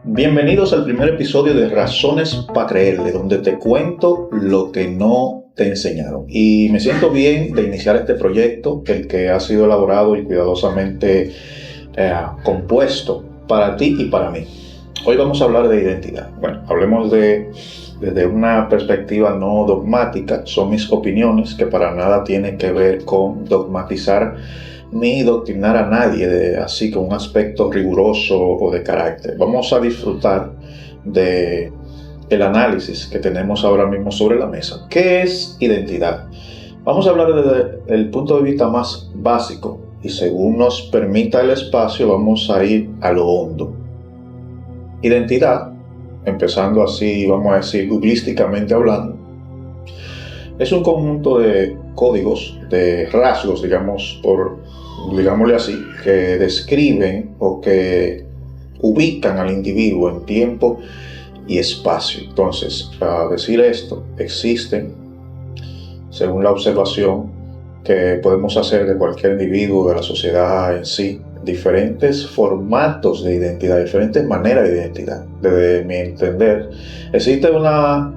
Bienvenidos al primer episodio de Razones para Creerle, donde te cuento lo que no te enseñaron. Y me siento bien de iniciar este proyecto, el que ha sido elaborado y cuidadosamente compuesto para ti y para mí. Hoy vamos a hablar de identidad. Bueno, hablemos desde una perspectiva no dogmática. Son mis opiniones que para nada tienen que ver con dogmatizar ni doctrinar a nadie, así con un aspecto riguroso o de carácter. Vamos a disfrutar del análisis que tenemos ahora mismo sobre la mesa. ¿Qué es identidad? Vamos a hablar desde el punto de vista más básico y según nos permita el espacio vamos a ir a lo hondo. Identidad, empezando así, vamos a decir, googlísticamente hablando, es un conjunto de códigos, de rasgos, digámosle así, que describen o que ubican al individuo en tiempo y espacio. Entonces, para decir esto, existen, según la observación que podemos hacer de cualquier individuo, de la sociedad en sí, diferentes formatos de identidad, diferentes maneras de identidad. Desde mi entender, existe una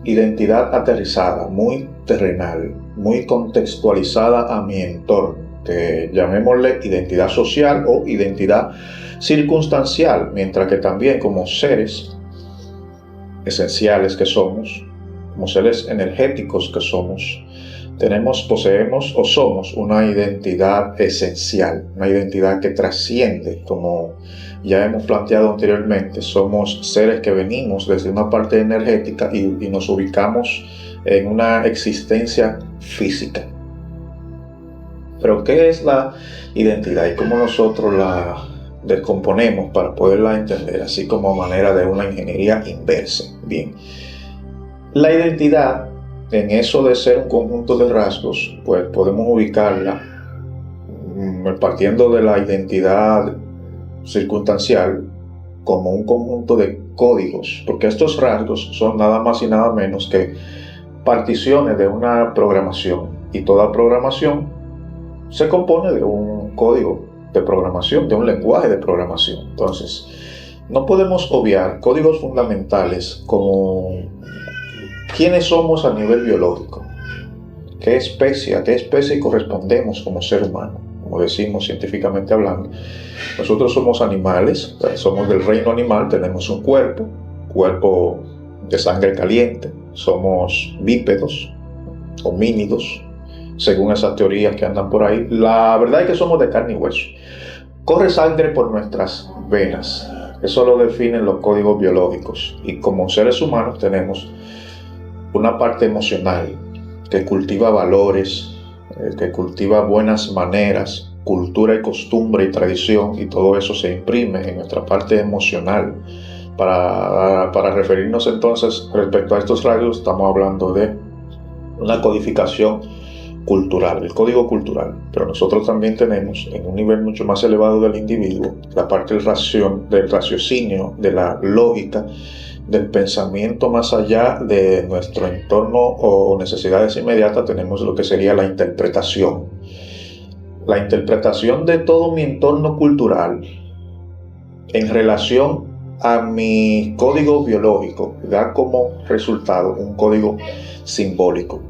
identidad aterrizada, muy terrenal, muy contextualizada a mi entorno, que llamémosle identidad social o identidad circunstancial, mientras que también como seres esenciales que somos, como seres energéticos que somos, poseemos o somos una identidad esencial, una identidad que trasciende, como ya hemos planteado anteriormente. Somos seres que venimos desde una parte energética y nos ubicamos en una existencia física. Pero ¿qué es la identidad y cómo nosotros la descomponemos para poderla entender, así como a manera de una ingeniería inversa? Bien, la identidad, en eso de ser un conjunto de rasgos, pues podemos ubicarla partiendo de la identidad circunstancial como un conjunto de códigos, porque estos rasgos son nada más y nada menos que particiones de una programación, y toda programación se compone de un código de programación, de un lenguaje de programación. Entonces, no podemos obviar códigos fundamentales como quiénes somos a nivel biológico, a qué especie correspondemos como ser humano. Como decimos científicamente hablando, nosotros somos animales, somos del reino animal, tenemos un cuerpo de sangre caliente, somos bípedos, homínidos, según esas teorías que andan por ahí. La verdad es que somos de carne y hueso. Corre sangre por nuestras venas, eso lo definen los códigos biológicos, y como seres humanos tenemos una parte emocional que cultiva valores, que cultiva buenas maneras, cultura y costumbre y tradición, y todo eso se imprime en nuestra parte emocional. Para referirnos entonces respecto a estos rasgos, estamos hablando de una codificación cultural, el código cultural. Pero nosotros también tenemos, en un nivel mucho más elevado del individuo, la parte del raciocinio, de la lógica, del pensamiento más allá de nuestro entorno o necesidades inmediatas. Tenemos lo que sería la interpretación. La interpretación de todo mi entorno cultural en relación a mi código biológico da como resultado un código simbólico.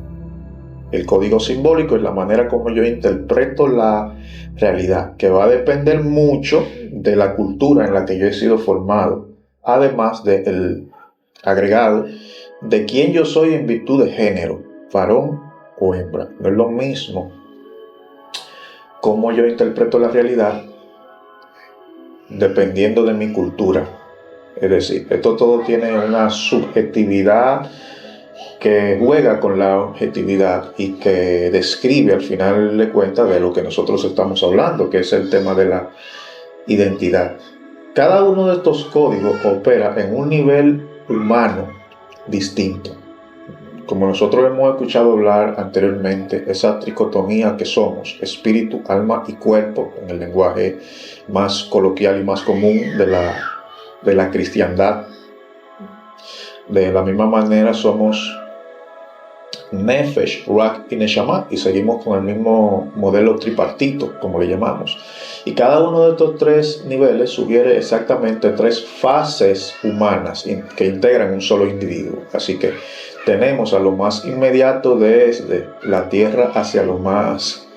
El código simbólico es la manera como yo interpreto la realidad, que va a depender mucho de la cultura en la que yo he sido formado, además del agregado de quién yo soy en virtud de género, varón o hembra. No es lo mismo cómo yo interpreto la realidad dependiendo de mi cultura. Es decir, esto todo tiene una subjetividad que juega con la objetividad y que describe al final de cuentas de lo que nosotros estamos hablando, que es el tema de la identidad. Cada uno de estos códigos opera en un nivel humano distinto. Como nosotros hemos escuchado hablar anteriormente, esa tricotomía que somos, espíritu, alma y cuerpo, en el lenguaje más coloquial y más común de la cristiandad. De la misma manera somos Nefesh, Ruach y Neshama, y seguimos con el mismo modelo tripartito, como le llamamos. Y cada uno de estos tres niveles sugiere exactamente tres fases humanas que integran un solo individuo. Así que tenemos a lo más inmediato desde la tierra hacia lo más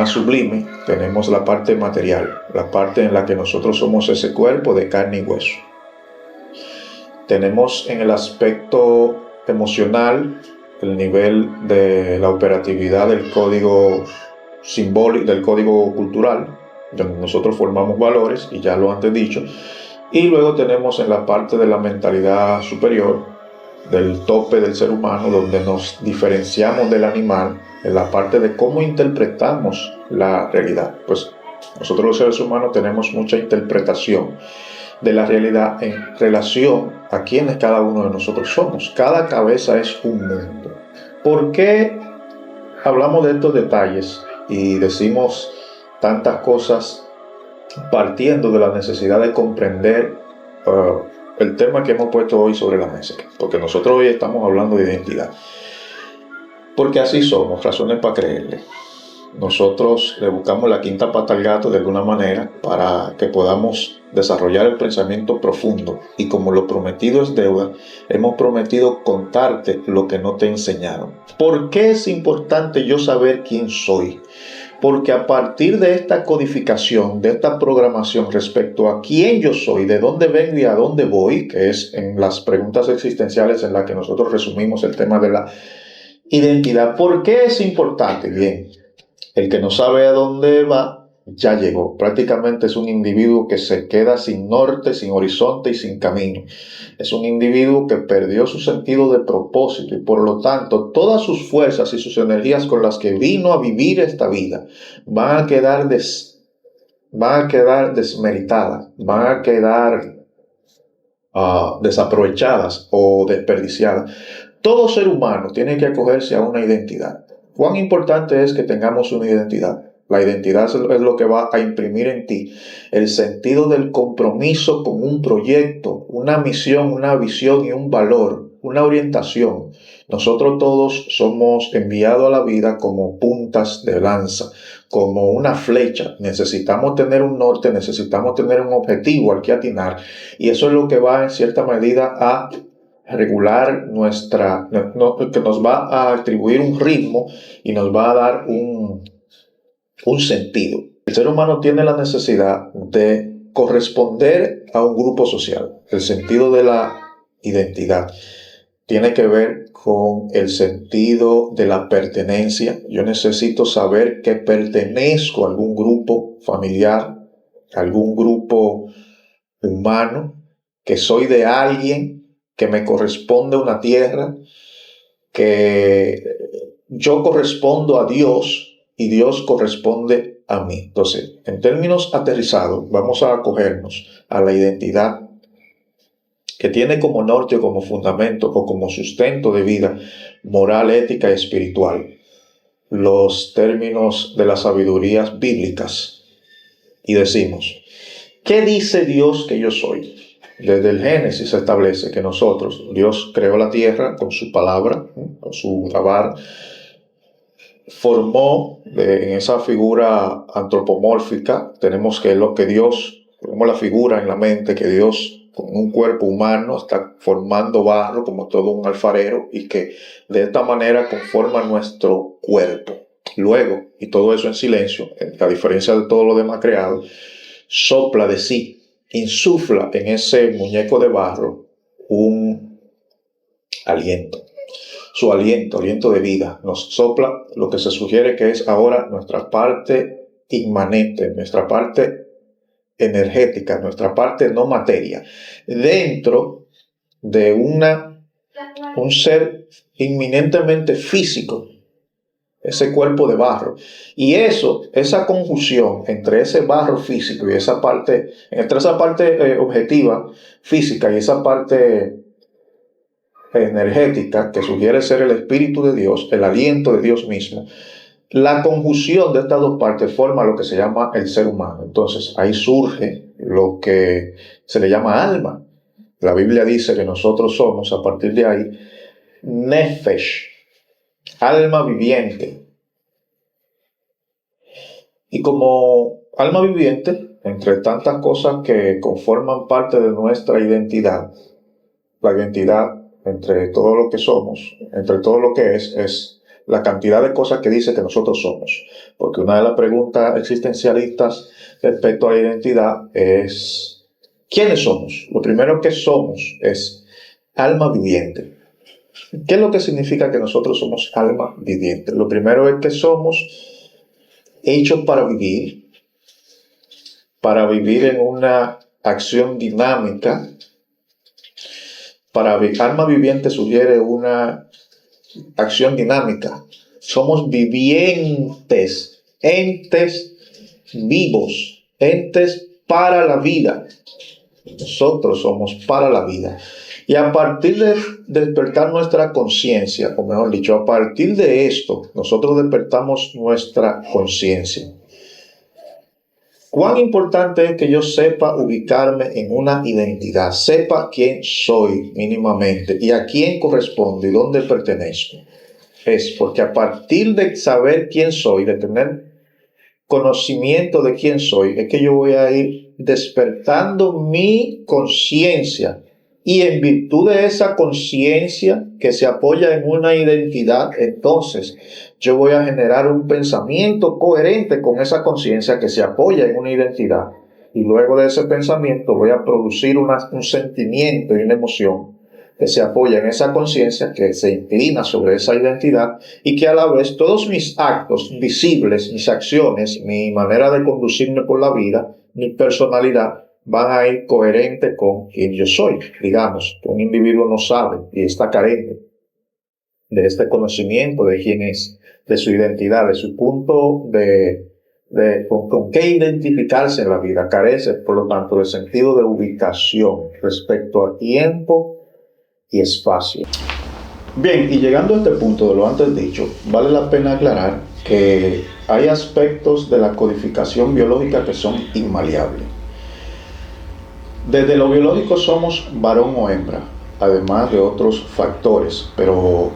sublime. Tenemos la parte material, la parte en la que nosotros somos ese cuerpo de carne y hueso. Tenemos en el aspecto emocional el nivel de la operatividad del código simbólico, del código cultural, donde nosotros formamos valores, y ya lo antes dicho. Y luego tenemos en la parte de la mentalidad superior, del tope del ser humano, donde nos diferenciamos del animal, en la parte de cómo interpretamos la realidad. Pues nosotros los seres humanos tenemos mucha interpretación de la realidad en relación a quienes cada uno de nosotros somos. Cada cabeza es un mundo. ¿Por qué hablamos de estos detalles y decimos tantas cosas partiendo de la necesidad de comprender el tema que hemos puesto hoy sobre la mesa? Porque nosotros hoy estamos hablando de identidad. Porque así somos, razones para creerle. Nosotros le buscamos la quinta pata al gato de alguna manera para que podamos desarrollar el pensamiento profundo, y como lo prometido es deuda, hemos prometido contarte lo que no te enseñaron. ¿Por qué es importante yo saber quién soy? Porque a partir de esta codificación, de esta programación respecto a quién yo soy, de dónde vengo y a dónde voy, que es en las preguntas existenciales en las que nosotros resumimos el tema de la identidad. ¿Por qué es importante? Bien, el que no sabe a dónde va, ya llegó. Prácticamente es un individuo que se queda sin norte, sin horizonte y sin camino. Es un individuo que perdió su sentido de propósito, y por lo tanto todas sus fuerzas y sus energías con las que vino a vivir esta vida van a quedar desmeritadas, van a quedar desaprovechadas o desperdiciadas. Todo ser humano tiene que acogerse a una identidad. ¿Cuán importante es que tengamos una identidad? La identidad es lo que va a imprimir en ti el sentido del compromiso con un proyecto, una misión, una visión y un valor, una orientación. Nosotros todos somos enviados a la vida como puntas de lanza, como una flecha. Necesitamos tener un norte, necesitamos tener un objetivo al que atinar, y eso es lo que va en cierta medida a regular que nos va a atribuir un ritmo y nos va a dar un sentido. El ser humano tiene la necesidad de corresponder a un grupo social. El sentido de la identidad tiene que ver con el sentido de la pertenencia. Yo necesito saber que pertenezco a algún grupo familiar, a algún grupo humano, que soy de alguien, que me corresponde una tierra, que yo correspondo a Dios y Dios corresponde a mí. Entonces, en términos aterrizados, vamos a acogernos a la identidad que tiene como norte o como fundamento o como sustento de vida moral, ética y espiritual los términos de las sabidurías bíblicas, y decimos: ¿qué dice Dios que yo soy? Desde el Génesis se establece que Dios creó la tierra con su palabra, con su grabar, formó en esa figura antropomórfica. Tenemos que tenemos la figura en la mente que Dios, con un cuerpo humano, está formando barro como todo un alfarero, y que de esta manera conforma nuestro cuerpo. Luego, y todo eso en silencio, a diferencia de todo lo demás creado, sopla de sí, insufla en ese muñeco de barro un aliento. Su aliento de vida nos sopla lo que se sugiere que es ahora nuestra parte inmanente, nuestra parte energética, nuestra parte no materia, dentro de un ser inminentemente físico, ese cuerpo de barro. Y esa conjunción entre ese barro físico y entre esa parte objetiva física y esa parte energética que sugiere ser el Espíritu de Dios, el aliento de Dios mismo, la conjunción de estas dos partes forma lo que se llama el ser humano. Entonces ahí surge lo que se le llama alma. La Biblia dice que nosotros somos, a partir de ahí, nefesh, alma viviente. Y como alma viviente, entre tantas cosas que conforman parte de nuestra identidad, la identidad entre todo lo que somos, entre todo lo que es la cantidad de cosas que dice que nosotros somos. Porque una de las preguntas existencialistas respecto a la identidad es: ¿quiénes somos? Lo primero que somos es alma viviente. ¿Qué es lo que significa que nosotros somos alma viviente? Lo primero es que somos hechos para vivir en una acción dinámica. Alma viviente sugiere una acción dinámica. Somos vivientes, entes vivos, entes para la vida. Nosotros somos para la vida. Y a partir de despertar nuestra conciencia, o mejor dicho, a partir de esto, nosotros despertamos nuestra conciencia. ¿Cuán importante es que yo sepa ubicarme en una identidad? Sepa quién soy mínimamente y a quién correspondo y dónde pertenezco. Es porque a partir de saber quién soy, de tener conocimiento de quién soy, es que yo voy a ir despertando mi conciencia. Y en virtud de esa conciencia que se apoya en una identidad, entonces yo voy a generar un pensamiento coherente con esa conciencia que se apoya en una identidad. Y luego de ese pensamiento voy a producir un sentimiento y una emoción que se apoya en esa conciencia, que se inclina sobre esa identidad, y que a la vez todos mis actos visibles, mis acciones, mi manera de conducirme por la vida, mi personalidad, van a ir coherentes con quien yo soy. Digamos, un individuo no sabe y está carente de este conocimiento de quién es, de su identidad, de su punto con qué identificarse en la vida. Carece, por lo tanto, del sentido de ubicación respecto a tiempo y espacio. Bien, y llegando a este punto de lo antes dicho, vale la pena aclarar que hay aspectos de la codificación biológica que son inmaleables. Desde lo biológico somos varón o hembra, además de otros factores, pero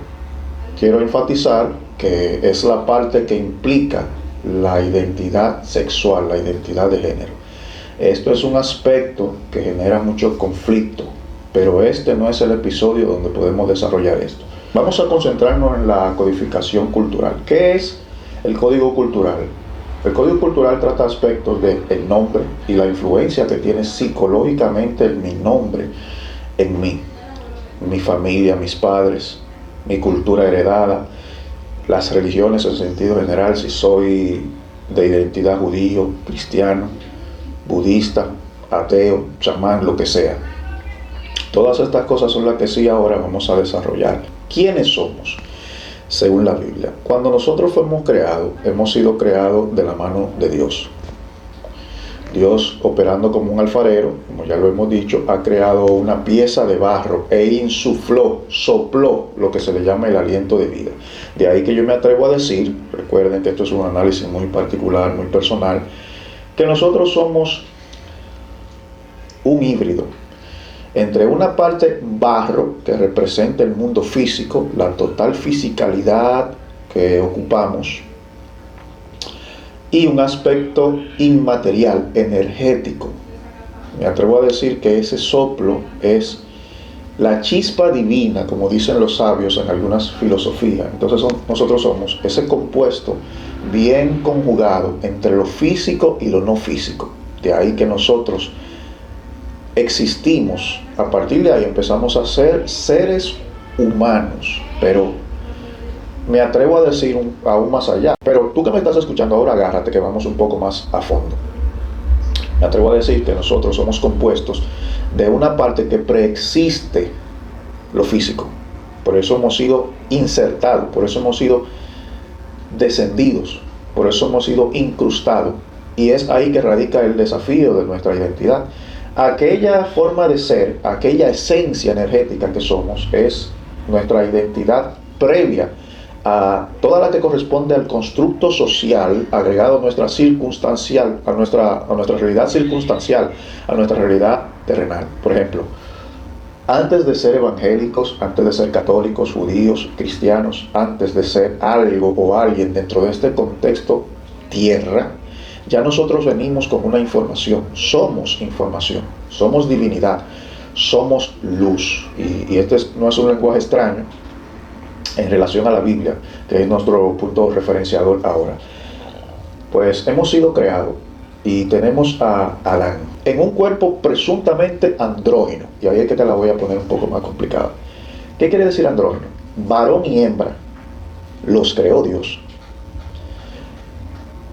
quiero enfatizar que es la parte que implica la identidad sexual, la identidad de género. Esto es un aspecto que genera mucho conflicto, pero este no es el episodio donde podemos desarrollar esto. Vamos a concentrarnos en la codificación cultural. ¿Qué es el código cultural? El código cultural trata aspectos del nombre y la influencia que tiene psicológicamente mi nombre en mí, mi familia, mis padres, mi cultura heredada, las religiones en sentido general, si soy de identidad judío, cristiano, budista, ateo, chamán, lo que sea. Todas estas cosas son las que sí ahora vamos a desarrollar. ¿Quiénes somos? Según la Biblia, cuando nosotros fuimos creados, hemos sido creados de la mano de Dios. Dios, operando como un alfarero, como ya lo hemos dicho, ha creado una pieza de barro e insufló, sopló lo que se le llama el aliento de vida. De ahí que yo me atrevo a decir, recuerden que esto es un análisis muy particular, muy personal, que nosotros somos un híbrido entre una parte barro, que representa el mundo físico, la total fisicalidad que ocupamos, y un aspecto inmaterial, energético. Me atrevo a decir que ese soplo es la chispa divina, como dicen los sabios en algunas filosofías. Entonces nosotros somos ese compuesto bien conjugado entre lo físico y lo no físico. De ahí que nosotros existimos. A partir de ahí empezamos a ser seres humanos, pero me atrevo a decir aún más allá. Pero tú que me estás escuchando ahora, agárrate que vamos un poco más a fondo. Me atrevo a decir que nosotros somos compuestos de una parte que preexiste lo físico. Por eso hemos sido insertados, por eso hemos sido descendidos, por eso hemos sido incrustados. Y es ahí que radica el desafío de nuestra identidad. Aquella forma de ser, aquella esencia energética que somos, es nuestra identidad previa a toda la que corresponde al constructo social agregado a nuestra circunstancial, a nuestra realidad circunstancial, a nuestra realidad terrenal. Por ejemplo, Antes de ser evangélicos, antes de ser católicos, judíos, cristianos, antes de ser algo o alguien dentro de este contexto tierra, ya nosotros venimos con una información, somos divinidad, somos luz. Y este no es un lenguaje extraño en relación a la Biblia, que es nuestro punto referenciador ahora. Pues hemos sido creados y tenemos a Adán en un cuerpo presuntamente andrógino, y ahí es que te la voy a poner un poco más complicada. ¿Qué quiere decir andrógino? Varón y hembra, los creó Dios.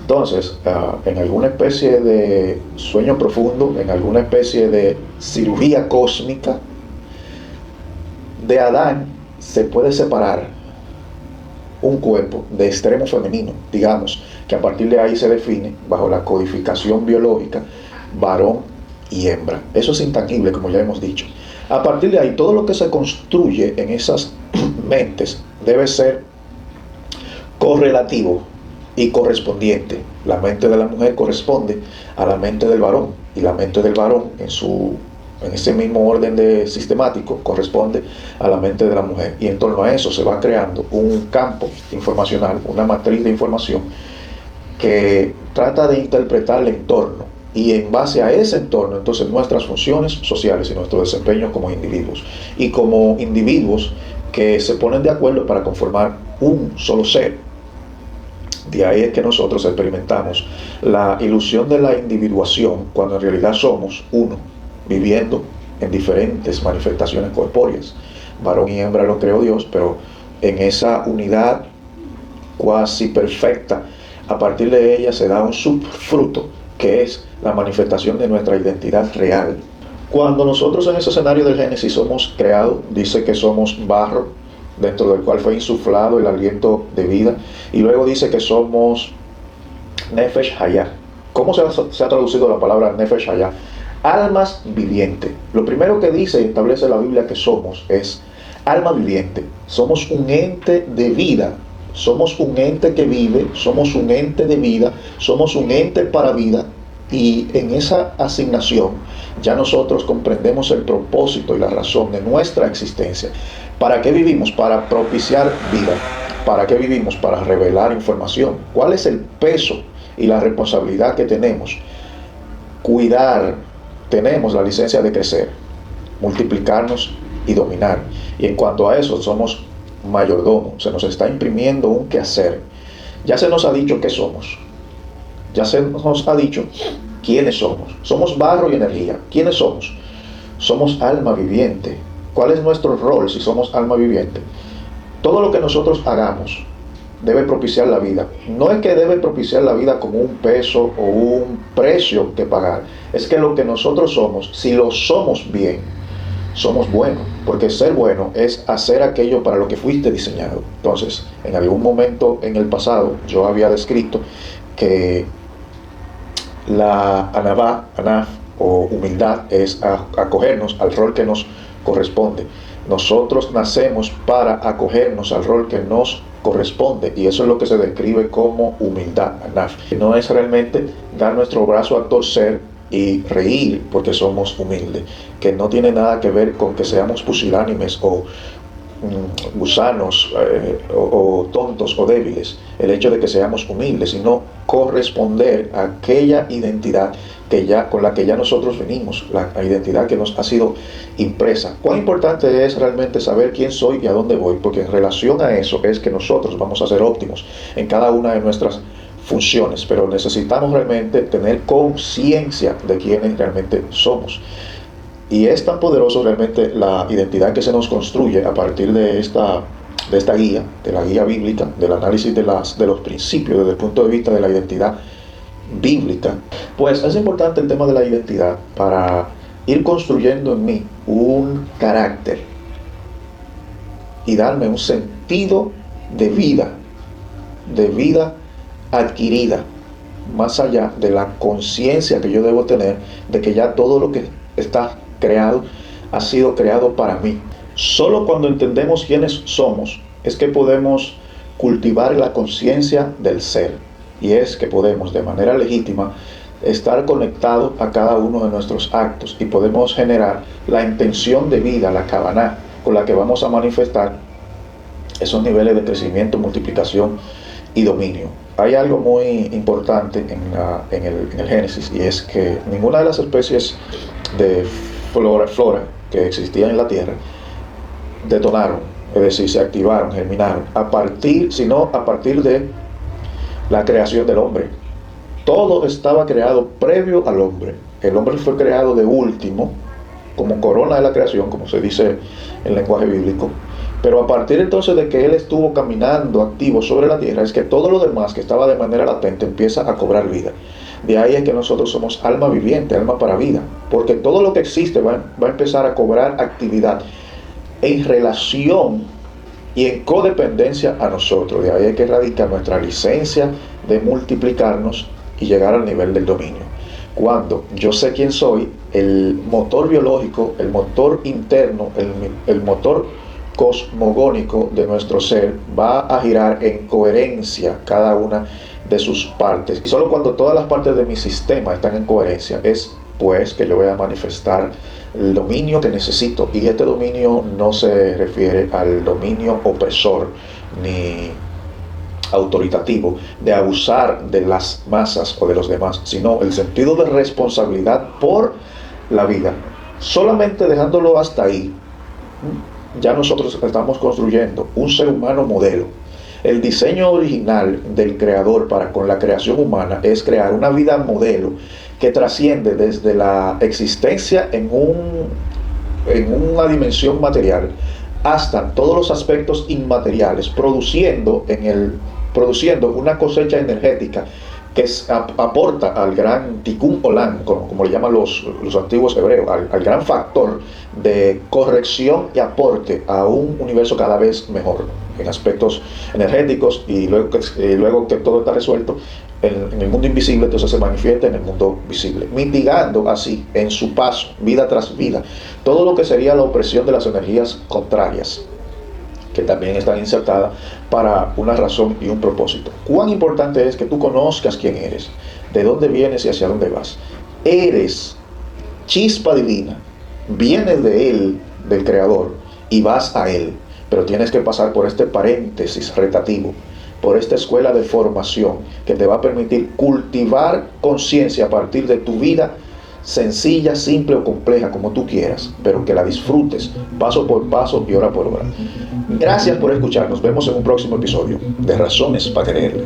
Entonces, en alguna especie de sueño profundo, en alguna especie de cirugía cósmica, de Adán se puede separar un cuerpo de extremo femenino, digamos, que a partir de ahí se define, bajo la codificación biológica, varón y hembra. Eso es intangible, como ya hemos dicho. A partir de ahí, todo lo que se construye en esas mentes debe ser correlativo y correspondiente. La mente de la mujer corresponde a la mente del varón, y la mente del varón en ese mismo orden de sistemático corresponde a la mente de la mujer, y en torno a eso se va creando un campo informacional, una matriz de información que trata de interpretar el entorno, y en base a ese entorno entonces nuestras funciones sociales y nuestro desempeño como individuos, y como individuos que se ponen de acuerdo para conformar un solo ser. De ahí es que nosotros experimentamos la ilusión de la individuación, cuando en realidad somos uno, viviendo en diferentes manifestaciones corpóreas. Varón y hembra lo creó Dios, pero en esa unidad cuasi perfecta, a partir de ella se da un subfruto, que es la manifestación de nuestra identidad real. Cuando nosotros en ese escenario del Génesis somos creados, dice que somos barro, dentro del cual fue insuflado el aliento de vida, y luego dice que somos Nefesh Hayah. ¿Cómo se ha traducido la palabra Nefesh Hayah? Almas vivientes. Lo primero que dice y establece la Biblia que somos es alma viviente. Somos un ente de vida, somos un ente que vive, somos un ente de vida, somos un ente para vida, y en esa asignación ya nosotros comprendemos el propósito y la razón de nuestra existencia. ¿Para qué vivimos? Para propiciar vida. ¿Para qué vivimos? Para revelar información. ¿Cuál es el peso y la responsabilidad que tenemos? Cuidar. Tenemos la licencia de crecer, multiplicarnos y dominar. Y en cuanto a eso, somos mayordomos. Se nos está imprimiendo un quehacer. Ya se nos ha dicho qué somos. Ya se nos ha dicho quiénes somos. Somos barro y energía. ¿Quiénes somos? Somos alma viviente. ¿Cuál es nuestro rol si somos alma viviente? Todo lo que nosotros hagamos debe propiciar la vida. No es que debe propiciar la vida como un peso o un precio que pagar. Es que lo que nosotros somos, si lo somos bien, somos buenos. Porque ser bueno es hacer aquello para lo que fuiste diseñado. Entonces, en algún momento en el pasado, yo había descrito que la anaf o humildad es acogernos al rol que nos corresponde. Nosotros nacemos para acogernos al rol que nos corresponde, y eso es lo que se describe como humildad, anaf. No es realmente dar nuestro brazo a torcer y reír porque somos humildes, que no tiene nada que ver con que seamos pusilánimes o gusanos o tontos o débiles, el hecho de que seamos humildes, sino corresponder a aquella identidad con la que ya nosotros venimos, la identidad que nos ha sido impresa. Cuán importante es realmente saber quién soy y a dónde voy, porque en relación a eso es que nosotros vamos a ser óptimos en cada una de nuestras funciones, pero necesitamos realmente tener conciencia de quiénes realmente somos. Y es tan poderoso realmente la identidad que se nos construye a partir de esta guía, de la guía bíblica, del análisis de los principios desde el punto de vista de la identidad bíblica. Pues es importante el tema de la identidad para ir construyendo en mí un carácter y darme un sentido de vida adquirida, más allá de la conciencia que yo debo tener de que ya todo lo que está creado ha sido creado para mí. Solo cuando entendemos quiénes somos es que podemos cultivar la conciencia del ser, y es que podemos de manera legítima estar conectados a cada uno de nuestros actos y podemos generar la intención de vida, la kavaná, con la que vamos a manifestar esos niveles de crecimiento, multiplicación y dominio. Hay algo muy importante en el Génesis, y es que ninguna de las especies de flora que existían en la tierra detonaron, es decir, se activaron, germinaron, sino a partir de la creación del hombre. Todo estaba creado previo al hombre. El hombre fue creado de último, como corona de la creación, como se dice en el lenguaje bíblico. Pero a partir entonces de que él estuvo caminando activo sobre la tierra, es que todo lo demás que estaba de manera latente empieza a cobrar vida. De ahí es que nosotros somos alma viviente, alma para vida, porque todo lo que existe va a empezar a cobrar actividad en relación y en codependencia a nosotros. De ahí es que radica nuestra licencia de multiplicarnos y llegar al nivel del dominio. Cuando yo sé quién soy, el motor biológico, el motor interno, el motor cosmogónico de nuestro ser va a girar en coherencia cada una de sus partes. Y solo cuando todas las partes de mi sistema están en coherencia es pues que yo voy a manifestar el dominio que necesito. Y este dominio no se refiere al dominio opresor ni autoritativo de abusar de las masas o de los demás, sino el sentido de responsabilidad por la vida. Solamente dejándolo hasta ahí, ya nosotros estamos construyendo un ser humano modelo. El diseño original del creador para con la creación humana es crear una vida modelo que trasciende desde la existencia en una dimensión material hasta todos los aspectos inmateriales, produciendo una cosecha energética que aporta al gran Tikkun Olam, como le llaman los antiguos hebreos, al gran factor de corrección y aporte a un universo cada vez mejor en aspectos energéticos, y luego que todo está resuelto en el mundo invisible, entonces se manifiesta en el mundo visible, mitigando así en su paso, vida tras vida, todo lo que sería la opresión de las energías contrarias, que también están insertadas para una razón y un propósito. Cuán importante es que tú conozcas quién eres, de dónde vienes y hacia dónde vas. Eres chispa divina, vienes de él, del creador, y vas a él, pero tienes que pasar por este paréntesis retativo, por esta escuela de formación que te va a permitir cultivar conciencia a partir de tu vida, sencilla, simple o compleja, como tú quieras, pero que la disfrutes paso por paso y hora por hora. Gracias por escuchar. Nos vemos en un próximo episodio de Razones para Creerle.